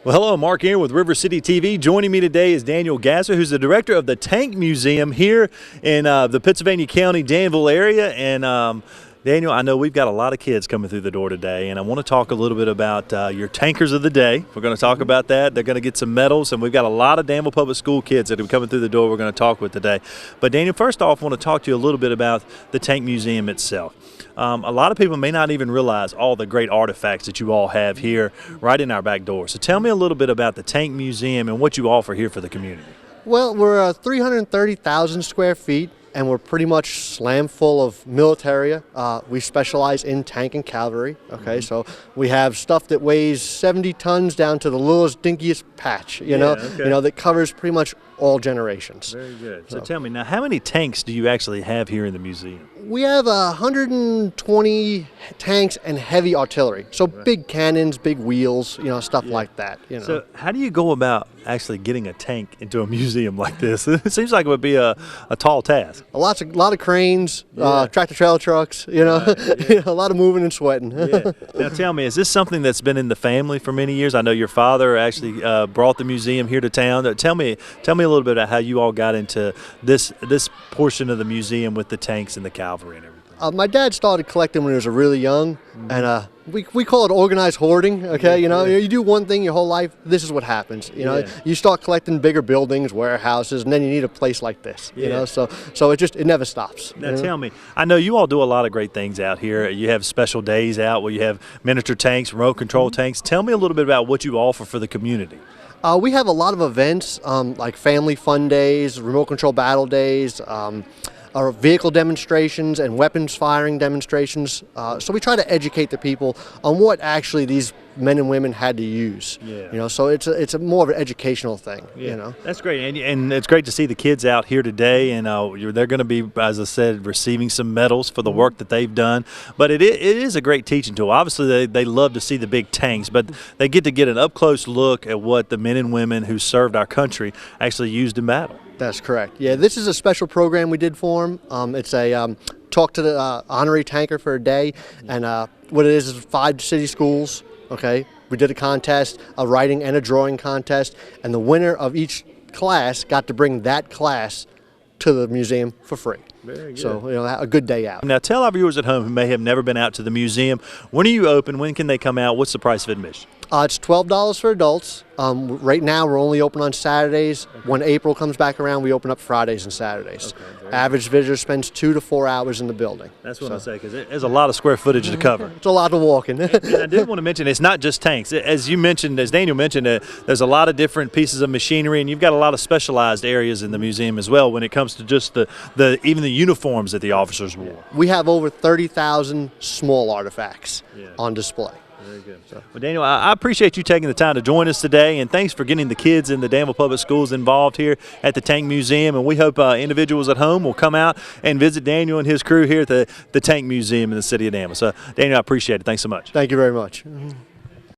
Well, hello, Mark here with River City TV. Joining me today is Daniel Gasser, who's the director of the Tank Museum here in the Pittsylvania County, Danville area. And Daniel, I know we've got a lot of kids coming through the door today, and I want to talk a little bit about your tankers of the day. We're going to talk about that. They're going to get some medals, and we've got a lot of Danville Public School kids that are coming through the door we're going to talk with today. But Daniel, first off, I want to talk to you a little bit about the Tank Museum itself. A lot of people may not even realize all the great artifacts that you all have here right in our back door. So tell me a little bit about the Tank Museum and what you offer here for the community. Well, we're 330,000 square feet, and we're pretty much slam full of military. We specialize in tank and cavalry. Okay, so we have stuff that weighs 70 tons down to the littlest, dinkiest patch. You know, that covers pretty much all generations. Very good. So tell me now, how many tanks do you actually have here in the museum? We have 120 tanks and heavy artillery. So big cannons, big wheels, stuff like that. So how do you go about actually getting a tank into a museum like this? It seems like it would be a tall task. A lot of cranes, tractor trailer trucks, a lot of moving and sweating. Now tell me, is this something that's been in the family for many years? I know your father actually brought the museum here to town. Tell me a little bit about how you all got into this portion of the museum with the tanks and the cavalry and everything. My dad started collecting when he was really young, and we call it organized hoarding. Okay, you do one thing your whole life. This is what happens. You start collecting bigger buildings, warehouses, and then you need a place like this. So it never stops. Now tell me, I know you all do a lot of great things out here. You have special days out where you have miniature tanks, remote control tanks. Tell me a little bit about what you offer for the community. We have a lot of events like family fun days, remote control battle days, our vehicle demonstrations and weapons firing demonstrations. So we try to educate the people on what actually these men and women had to use. So it's a more of an educational thing. That's great, and it's great to see the kids out here today, and they're going to be, as I said, receiving some medals for the work that they've done. But it is a great teaching tool. Obviously, they love to see the big tanks, but they get to get an up close look at what the men and women who served our country actually used in battle. That's correct. Yeah, this is a special program we did for them. It's a talk to the honorary tanker for a day, and what it is 5 city schools. Okay, we did a contest, a writing and a drawing contest, and the winner of each class got to bring that class to the museum for free. Very good. So, a good day out. Now, tell our viewers at home who may have never been out to the museum, when are you open? When can they come out? What's the price of admission? It's $12 for adults. Right now, we're only open on Saturdays. When April comes back around, we open up Fridays and Saturdays. Average visitor spends 2 to 4 hours in the building. That's what I say, because there's a lot of square footage to cover. It's a lot of walking. And I did want to mention, it's not just tanks. As you mentioned, as Daniel mentioned, there's a lot of different pieces of machinery, and you've got a lot of specialized areas in the museum as well when it comes to just even the uniforms that the officers wore. We have over 30,000 small artifacts on display. Very good. Well, Daniel, I appreciate you taking the time to join us today, and thanks for getting the kids in the Danville Public Schools involved here at the Tank Museum. And we hope individuals at home will come out and visit Daniel and his crew here at the Tank Museum in the city of Danville. So, Daniel, I appreciate it. Thanks so much. Thank you very much.